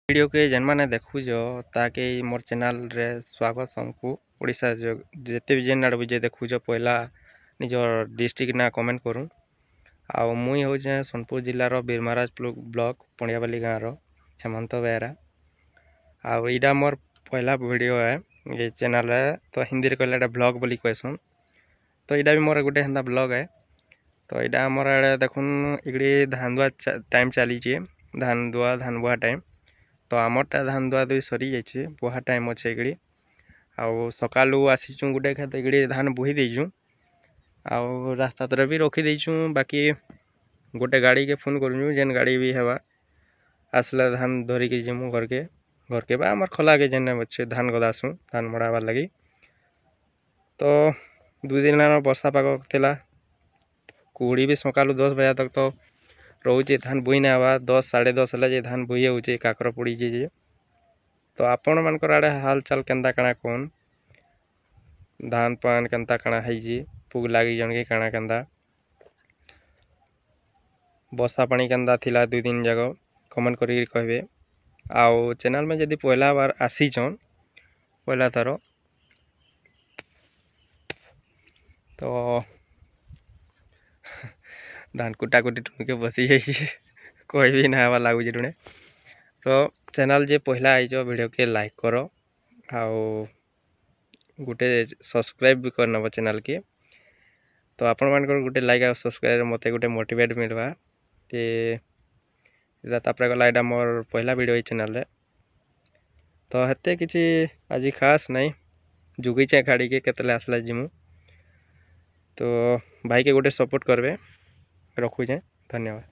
Video के जेन मैंने देखुज ताके मोर चैनल रे स्वागत हमको ओडिशा जिते भी जेन आड़ भी देखुज पहला निजर डिस्ट्रिक्ट ना कमेंट करूँ आ मुई हूँ सोनपुर जिलार बीरमहाराज ब्लॉक पंडियाबाली गाँव हेमंत बेहरा आईटा मोर पहला वीडियो है ये चैनल रे तो हिंदी रे कहले ब्लॉग बोली कहसन तो यहाँ भी मोर गोटे हेन्ता ब्लॉग है तो यहाँ आमर आड़े देखुन इगड़ी धान दुआ टाइम चली धान बुआ टाइम तो आमरटा धान दुआ दुई सरी जाइए बुहा टाइम अच्छे इगड़ी आउ सकालू आसीचु गोटे खेत इगड़ी धान बुही देचु आउ रास्ता तरे भी रखी देचु बाकी गोटे गाड़ी के फोन करूँ जेन गाड़ी भी हेबा आसला धान धरिकी जीमु घर के बा आमर खोला के जेन अच्छे धान गदासु धान मड़ाबार लगी तो 2 दिन वर्षा पाग थिला कुड़ी भी सकालू 10 बजे तक तो रोचे धान बुई ना आवा 10 साढ़े 10 है धान बुई होचे काकर पड़ी जे तो आपण मानकर आड़े हाल चाल केनता कणा कौन धान पान केनता कणा है पुग लगी जन के कणा केनता वर्षा पानी केनता थिला 2 दिन जगह कमेंट करी कहबे आउ चैनल में जदि पहला बार आसीचन पहला थर तो धान कुटा कुटी टुके बसी जाइए कोई भी ना हवा लगुच टुणे तो चैनल जे पहला आईज वीडियो के लाइक करो आउ गोटे सब्सक्राइब भी करनब चैनल के तो आपण मानकर गोटे लाइक आ सब्सक्राइब मते गोटे मोटिवेट मिलवा कि तापर गला एटा मोर पहला वीडियो चैनल रे तो हेते किसी आज खास नहीं जुगीचे गाड़ी के केतले आसला जिमु तो भाई के गोटे सपोर्ट करबे रखुचे धन्यवाद।